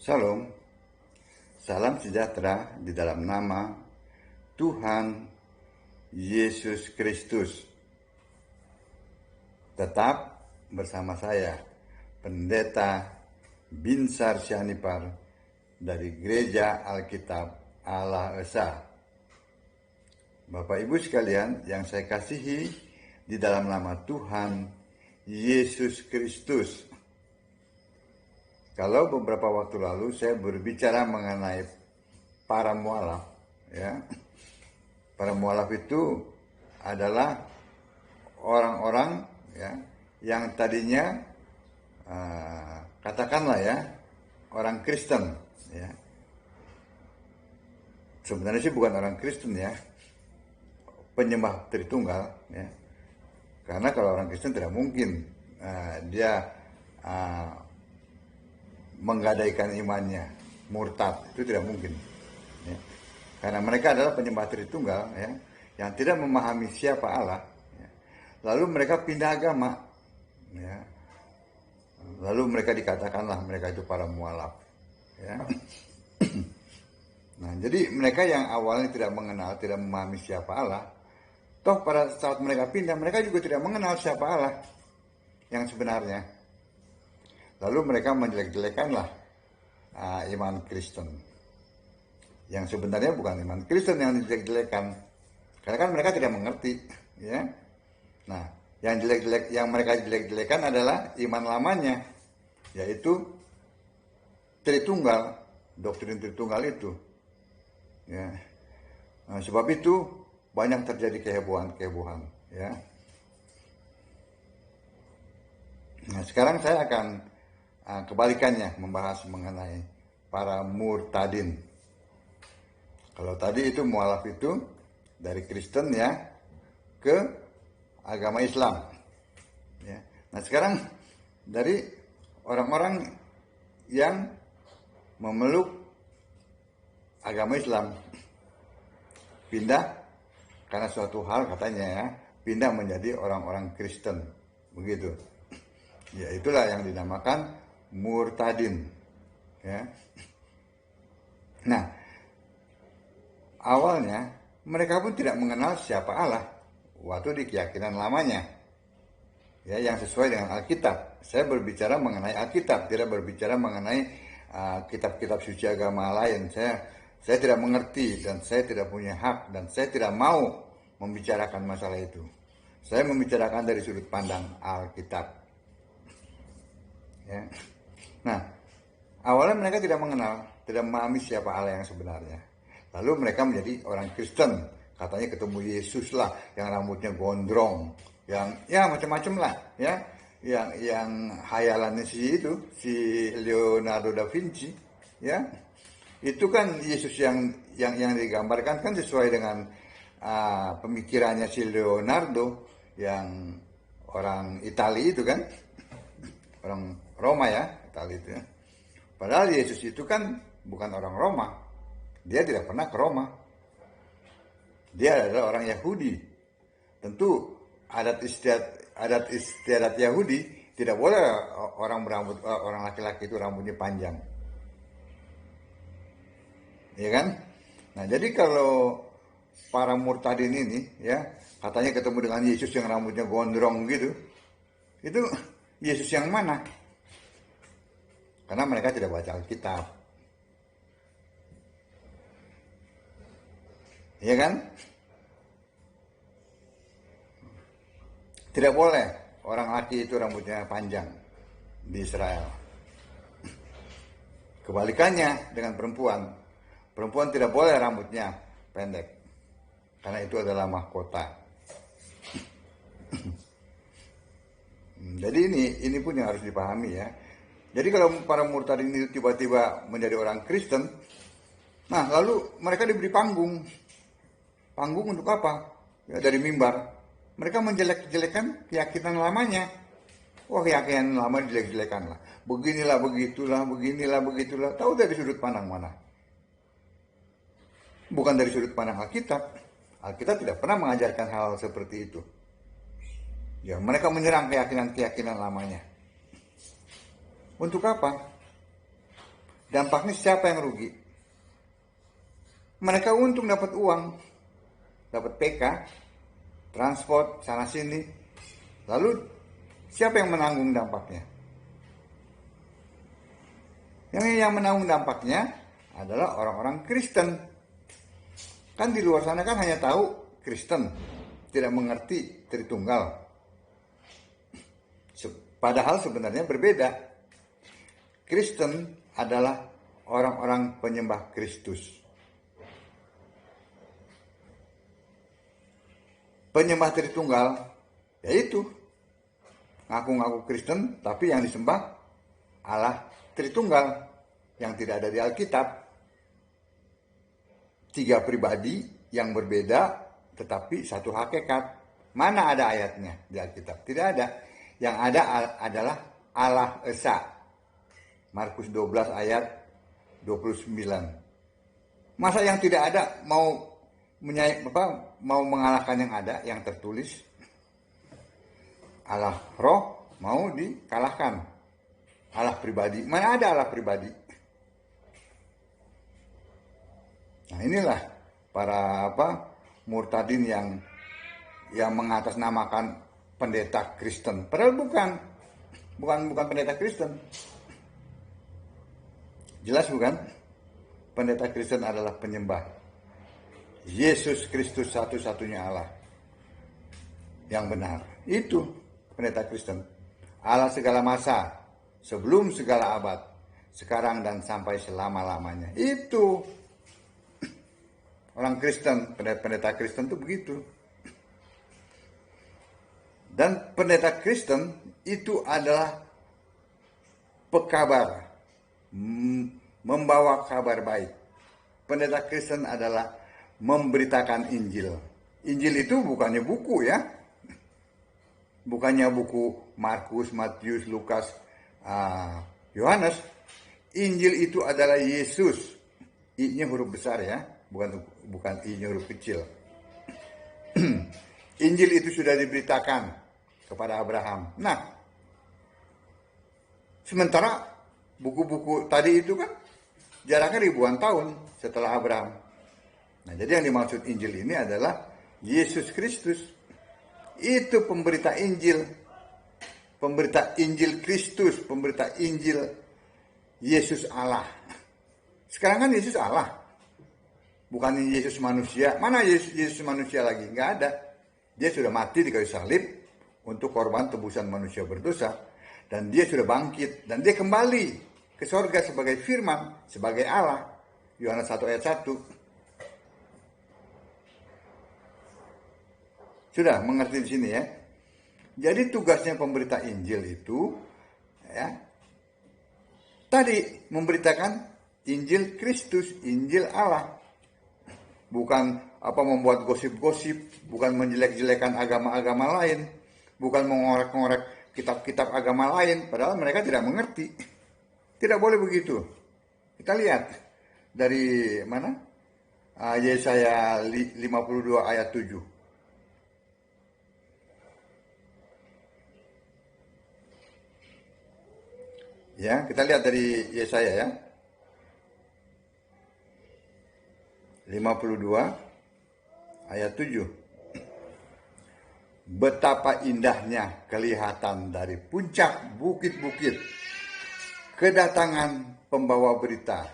Shalom, salam sejahtera di dalam nama Tuhan Yesus Kristus. Tetap bersama saya, Pendeta Binsar Syanipar dari Gereja Alkitab Allah Esa. Bapak Ibu sekalian yang saya kasihi di dalam nama Tuhan Yesus Kristus. Kalau beberapa waktu lalu saya berbicara mengenai para mualaf, ya. Para mualaf itu adalah orang-orang ya yang tadinya katakanlah ya orang Kristen, ya. Sebenarnya sih bukan orang Kristen ya, penyembah Tritunggal, ya. Karena kalau orang Kristen tidak mungkin dia menggadaikan imannya, murtad, itu tidak mungkin, ya. Karena mereka adalah penyembah Tritunggal, ya, yang tidak memahami siapa Allah, ya. Lalu mereka pindah agama, ya. Lalu mereka dikatakanlah mereka itu para mualaf, ya. Nah, jadi mereka yang awalnya tidak mengenal, tidak memahami siapa Allah, toh pada saat mereka pindah, mereka juga tidak mengenal siapa Allah yang sebenarnya. Lalu mereka menjelek-jelekanlah iman Kristen. Yang sebenarnya bukan iman Kristen yang dijelek-jelekan. Karena kan mereka tidak mengerti, ya. Nah, yang mereka jelek-jelekan adalah iman lamanya, yaitu Tritunggal, doktrin Tritunggal itu. Ya. Nah, sebab itu banyak terjadi kehebohan-kehebohan, ya. Nah, sekarang saya akan kebalikannya membahas mengenai para murtadin. Kalau tadi itu mualaf itu dari Kristen ya ke agama Islam, ya. Nah, sekarang dari orang-orang yang memeluk agama Islam pindah karena suatu hal katanya ya, pindah menjadi orang-orang Kristen, begitu. Ya, itulah yang dinamakan murtadin, ya. Nah, awalnya mereka pun tidak mengenal siapa Allah waktu di keyakinan lamanya, ya, yang sesuai dengan Alkitab. Saya berbicara mengenai Alkitab, tidak berbicara mengenai kitab-kitab suci agama lain. Saya tidak mengerti dan saya tidak punya hak dan saya tidak mau membicarakan masalah itu. Saya membicarakan dari sudut pandang Alkitab, ya. Nah, awalnya mereka tidak mengenal, tidak memahami siapa Allah yang sebenarnya. Lalu mereka menjadi orang Kristen, katanya ketemu Yesus lah, yang rambutnya gondrong, yang ya macam-macam lah, ya, yang hayalannya si Leonardo da Vinci, ya. Itu kan Yesus yang digambarkan kan sesuai dengan pemikirannya si Leonardo, yang orang Italia itu kan, orang Roma ya, Italia itu ya. Padahal Yesus itu kan bukan orang Roma. Dia tidak pernah ke Roma. Dia adalah orang Yahudi. Tentu adat istiadat Yahudi tidak boleh orang laki-laki itu rambutnya panjang. Ya kan? Nah, jadi kalau para murtadin ini ya, katanya ketemu dengan Yesus yang rambutnya gondrong gitu. Itu Yesus yang mana? Karena mereka tidak baca Alkitab. Iya kan? Tidak boleh orang laki itu rambutnya panjang di Israel. Kebalikannya dengan perempuan. Perempuan tidak boleh rambutnya pendek. Karena itu adalah mahkota. Jadi ini pun yang harus dipahami ya. Jadi kalau para murtadin ini tiba-tiba menjadi orang Kristen, nah lalu mereka diberi panggung. Panggung untuk apa? Ya, dari mimbar. Mereka menjelek-jelekan keyakinan lamanya. Wah, keyakinan lama dijelek-jelekan lah. Beginilah, begitulah. Tahu dari sudut pandang mana? Bukan dari sudut pandang Alkitab. Alkitab tidak pernah mengajarkan hal seperti itu. Ya, mereka menyerang keyakinan-keyakinan lamanya. Untuk apa? Dampaknya siapa yang rugi? Mereka untung dapat uang, dapat PK, transport sana sini. Lalu siapa yang menanggung dampaknya? Yang menanggung dampaknya adalah orang-orang Kristen. Kan di luar sana kan hanya tahu Kristen, tidak mengerti Tritunggal. Padahal sebenarnya berbeda. Kristen adalah orang-orang penyembah Kristus. Penyembah Tritunggal yaitu ngaku-ngaku Kristen tapi yang disembah Allah Tritunggal yang tidak ada di Alkitab. 3 pribadi yang berbeda tetapi satu hakikat. Mana ada ayatnya di Alkitab? Tidak ada. Yang ada adalah Allah Esa. Markus 12 ayat 29. Masa yang tidak ada mau mengalahkan yang ada, yang tertulis? Allah Roh mau dikalahkan. Allah pribadi. Mana ada Allah pribadi? Nah, inilah para murtadin yang mengatasnamakan pendeta Kristen. Padahal bukan pendeta Kristen. Jelas bukan? Pendeta Kristen adalah penyembah Yesus Kristus satu-satunya Allah yang benar. Itu pendeta Kristen. Allah segala masa, sebelum segala abad, sekarang dan sampai selama-lamanya. Itu orang Kristen, pendeta Kristen itu begitu. Dan pendeta Kristen itu adalah pekabar, membawa kabar baik. Pendeta Kristen adalah memberitakan Injil. Injil itu bukannya buku ya. Bukannya buku Markus, Matius, Lukas, Yohanes. Injil itu adalah Yesus. I-nya huruf besar ya, bukan I-nya huruf kecil. Injil itu sudah diberitakan kepada Abraham. Nah, sementara buku-buku tadi itu kan jaraknya ribuan tahun setelah Abraham. Nah, jadi yang dimaksud Injil ini adalah Yesus Kristus. Itu pemberita Injil. Pemberita Injil Kristus, pemberita Injil Yesus Allah. Sekarang kan Yesus Allah. Bukan Yesus manusia. Mana Yesus manusia lagi? Nggak ada. Dia sudah mati di kayu salib untuk korban tebusan manusia berdosa. Dan dia sudah bangkit. Dan dia kembali ke sorga sebagai firman, sebagai Allah. Yohanes 1 ayat 1. Sudah mengerti di sini ya. Jadi tugasnya pemberita Injil itu ya, tadi memberitakan Injil Kristus, Injil Allah. Bukan membuat gosip-gosip, bukan menjelek-jelekan agama-agama lain, bukan mengorek-ngorek kitab-kitab agama lain, padahal mereka tidak mengerti. Tidak boleh begitu. Kita lihat dari mana? Yesaya 52 ayat 7. Ya, kita lihat dari Yesaya ya. 52 ayat 7. Betapa indahnya kelihatan dari puncak bukit-bukit kedatangan pembawa berita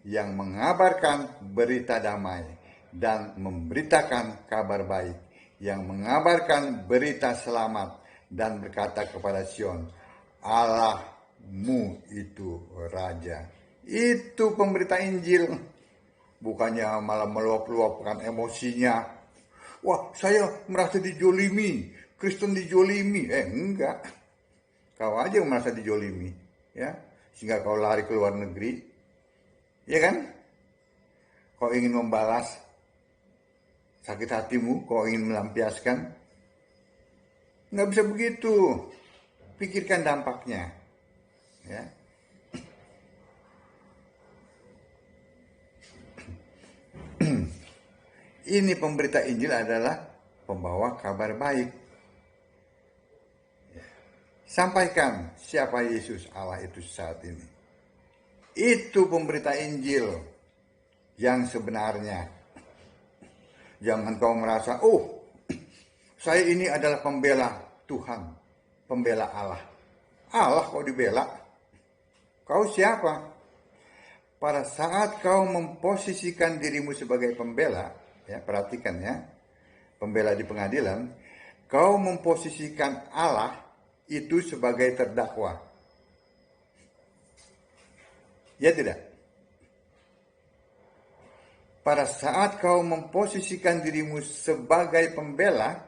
yang mengabarkan berita damai dan memberitakan kabar baik, yang mengabarkan berita selamat dan berkata kepada Sion, Allahmu itu Raja. Itu pemberita Injil. Bukannya malah meluap-luapkan emosinya. Wah, saya merasa dijolimi, Kristen dijolimi. Enggak. Kau aja yang merasa dijolimi, ya. Sehingga kau lari ke luar negeri. Ya kan? Kau ingin membalas sakit hatimu, kau ingin melampiaskan. Nggak bisa begitu. Pikirkan dampaknya. Ya. Ini pemberita Injil adalah pembawa kabar baik. Sampaikan siapa Yesus Allah itu saat ini. Itu pemberita Injil yang sebenarnya. Jangan kau merasa, oh, saya ini adalah pembela Tuhan, pembela Allah. Allah kau dibela. Kau siapa? Pada saat kau memposisikan dirimu sebagai pembela, ya, perhatikan ya, pembela di pengadilan, kau memposisikan Allah itu sebagai terdakwa. Ya tidak? Pada saat kau memposisikan dirimu sebagai pembela,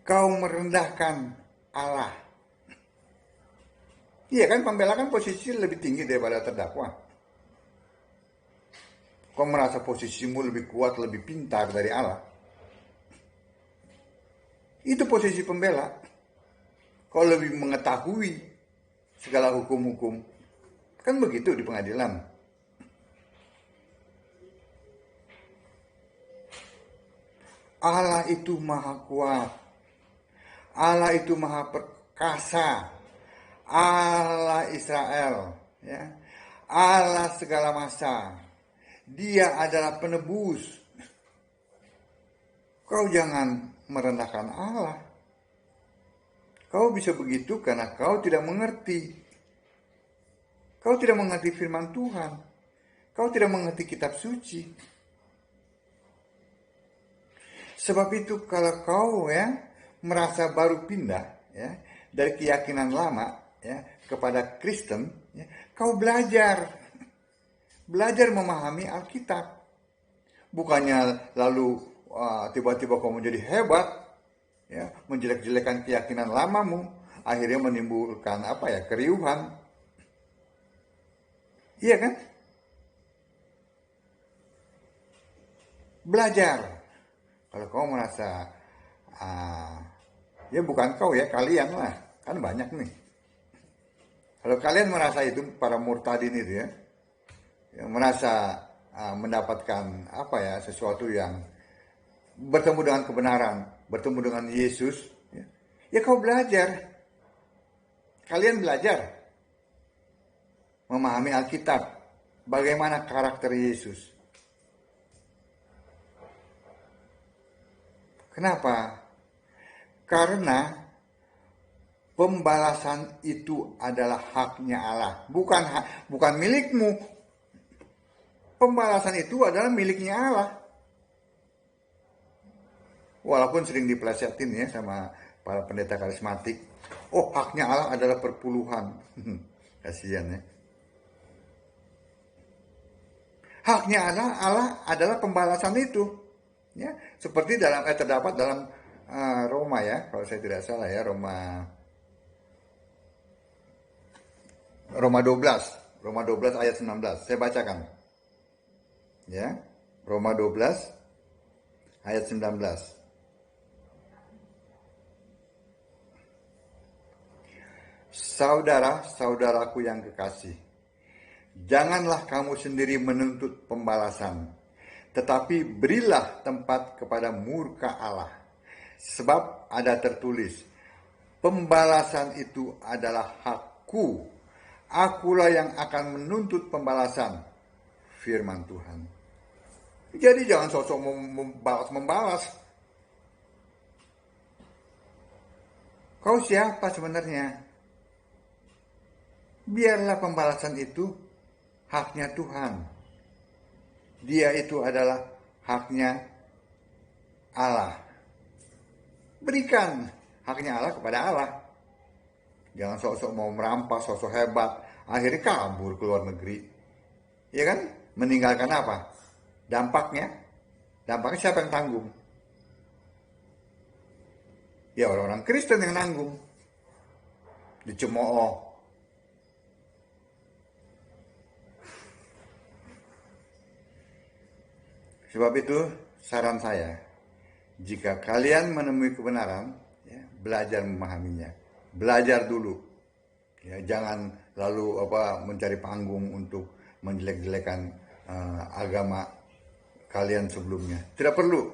kau merendahkan Allah. Iya kan, pembela kan posisi lebih tinggi daripada terdakwa. Kau merasa posisimu lebih kuat, lebih pintar dari Allah. Itu posisi pembela. Kau lebih mengetahui segala hukum-hukum. Kan begitu di pengadilan. Allah itu maha kuat. Allah itu maha perkasa. Allah Israel, ya. Allah segala masa. Dia adalah penebus. Kau jangan merendahkan Allah. Kau bisa begitu karena kau tidak mengerti. Kau tidak mengerti firman Tuhan. Kau tidak mengerti kitab suci. Sebab itu kalau kau ya merasa baru pindah ya dari keyakinan lama ya kepada Kristen, ya, kau belajar memahami Alkitab. Bukannya lalu tiba-tiba kau menjadi hebat, ya, menjelek-jelekan keyakinan lamamu, akhirnya menimbulkan keriuhan. Iya kan? Belajar. Kalau kau merasa ya bukan kau ya, kalian lah, kan banyak nih. Kalau kalian merasa itu, para murtadin itu ya, yang merasa mendapatkan sesuatu yang bertemu dengan kebenaran, bertemu dengan Yesus, ya kau belajar. Kalian belajar memahami Alkitab, bagaimana karakter Yesus. Kenapa? Karena pembalasan itu adalah haknya Allah, bukan milikmu. Pembalasan itu adalah miliknya Allah. Walaupun sering dipelesetin ya sama para pendeta karismatik. Oh, haknya Allah adalah perpuluhan. Kasihan ya. Haknya Allah adalah pembalasan itu. Ya, seperti terdapat dalam Roma ya, kalau saya tidak salah ya, Roma 12 ayat 19. Saya bacakan. Ya. Roma 12 ayat 19. Saudara-saudaraku yang kekasih, janganlah kamu sendiri menuntut pembalasan, tetapi berilah tempat kepada murka Allah. Sebab ada tertulis, pembalasan itu adalah hakku. Akulah yang akan menuntut pembalasan, firman Tuhan. Jadi jangan sosok membalas. Kau siapa sebenarnya? Biarlah pembalasan itu haknya Tuhan. Dia itu adalah haknya Allah. Berikan haknya Allah kepada Allah. Jangan sosok mau merampas, sosok hebat, akhirnya kabur ke luar negeri. Ya kan? Meninggalkan apa? Dampaknya siapa yang tanggung? Ya orang-orang Kristen yang nanggung. Dicemooh. Sebab itu saran saya, jika kalian menemui kebenaran, ya, belajar memahaminya. Belajar dulu. Ya, jangan lalu mencari panggung untuk menjelek-jelekan agama kalian sebelumnya. Tidak perlu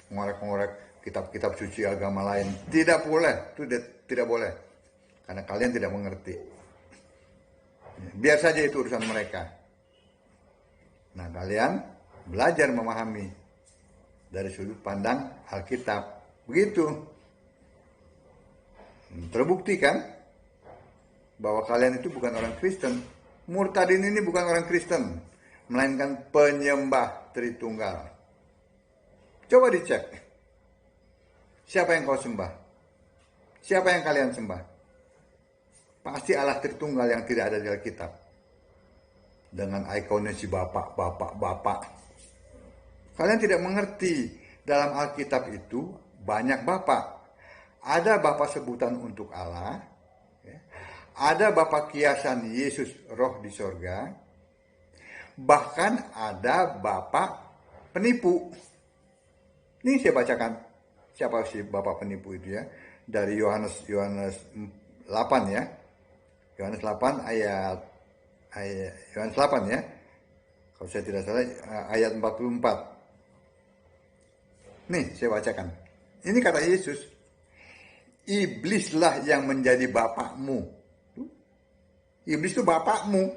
ngorek-ngorek kitab-kitab suci agama lain. Tidak boleh, itu tidak boleh. karena kalian tidak mengerti. Biar saja itu urusan mereka. Nah, kalian belajar memahami dari sudut pandang Alkitab. Begitu. Terbukti kan bahwa kalian itu bukan orang Kristen. Murtadin ini bukan orang Kristen, melainkan penyembah Tritunggal. Coba dicek. Siapa yang kau sembah? Siapa yang kalian sembah? Pasti Allah Tritunggal yang tidak ada di Alkitab. Dengan ikonnya si bapak. Kalian tidak mengerti, dalam Alkitab itu banyak bapak. Ada bapak sebutan untuk Allah, ada bapak kiasan Yesus roh di sorga, bahkan ada bapak penipu. Ini saya bacakan siapa sih bapak penipu itu ya, dari Yohanes 8 ya, Yohanes 8 ayat Yohanes 8 ya, kalau saya tidak salah ayat 44. Nih saya bacakan. Ini kata Yesus, iblislah yang menjadi bapakmu. Iblis itu bapakmu,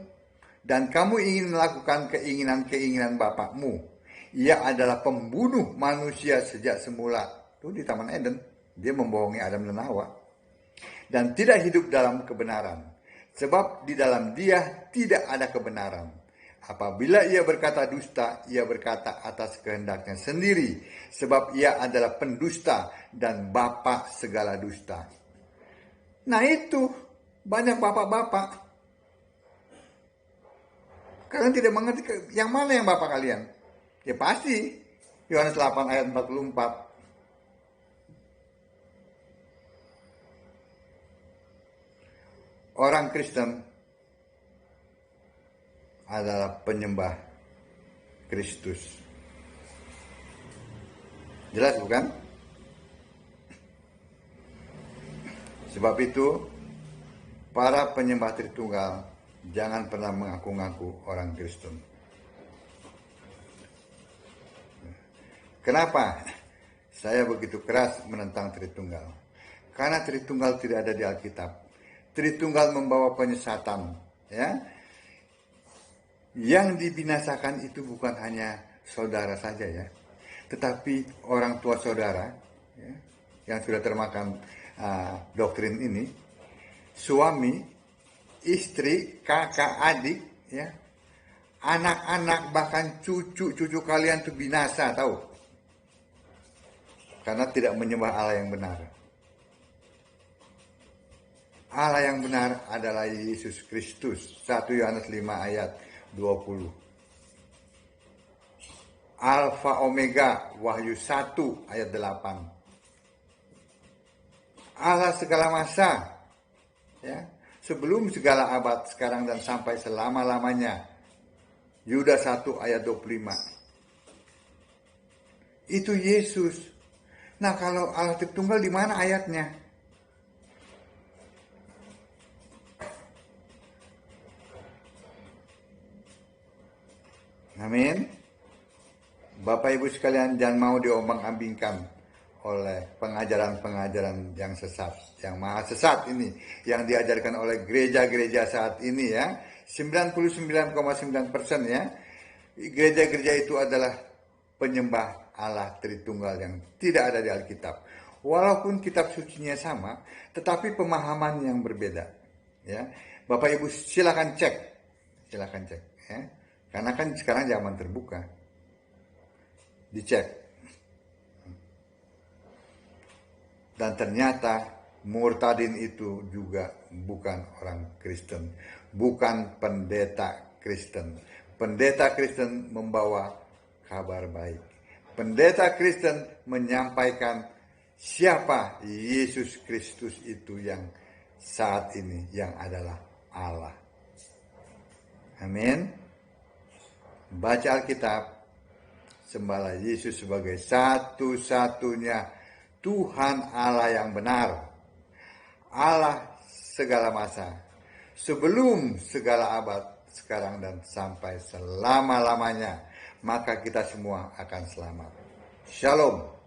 dan kamu ingin melakukan keinginan-keinginan bapakmu. Ia adalah pembunuh manusia sejak semula. Itu di Taman Eden, dia membohongi Adam dan Hawa. Dan tidak hidup dalam kebenaran, sebab di dalam dia tidak ada kebenaran. Apabila ia berkata dusta, ia berkata atas kehendaknya sendiri, sebab ia adalah pendusta dan bapa segala dusta. Nah itu, banyak bapak-bapak. Kalian tidak mengerti yang mana yang bapak kalian? Ya pasti Yohanes 8 ayat 44. Orang Kristen adalah penyembah Kristus. Jelas bukan? Sebab itu para penyembah Tritunggal jangan pernah mengaku-ngaku orang Kristen. Kenapa saya begitu keras menentang Tritunggal? Karena Tritunggal tidak ada di Alkitab. Tritunggal membawa penyesatan, ya. Yang dibinasakan itu bukan hanya saudara saja ya, tetapi orang tua saudara ya, yang sudah termakan doktrin ini, suami, istri, kakak, adik, ya, anak-anak, bahkan cucu-cucu kalian tuh binasa, tahu? Karena tidak menyembah Allah yang benar. Allah yang benar adalah Yesus Kristus. 1 Yohanes 5 ayat 20. Alfa Omega, Wahyu 1 ayat 8. Allah segala masa, ya. Sebelum segala abad, sekarang dan sampai selama-lamanya. Yudas 1 ayat 25. Itu Yesus. Nah, kalau Allah Tritunggal di mana ayatnya? Amin. Bapak Ibu sekalian, jangan mau diombang-ambingkan oleh pengajaran-pengajaran yang sesat, yang maha sesat ini, yang diajarkan oleh gereja-gereja saat ini ya, 99,9% ya, gereja-gereja itu adalah penyembah Allah Tritunggal yang tidak ada di Alkitab. Walaupun kitab sucinya sama, tetapi pemahaman yang berbeda. Ya, Bapak Ibu silakan cek ya, karena kan sekarang zaman terbuka, dicek. Dan ternyata murtadin itu juga bukan orang Kristen, bukan pendeta Kristen. Pendeta Kristen membawa kabar baik. Pendeta Kristen menyampaikan siapa Yesus Kristus itu yang saat ini yang adalah Allah. Amin. Baca Alkitab, sembahlah Yesus sebagai satu-satunya Tuhan Allah yang benar, Allah segala masa, sebelum segala abad, sekarang dan sampai selama-lamanya, maka kita semua akan selamat. Shalom.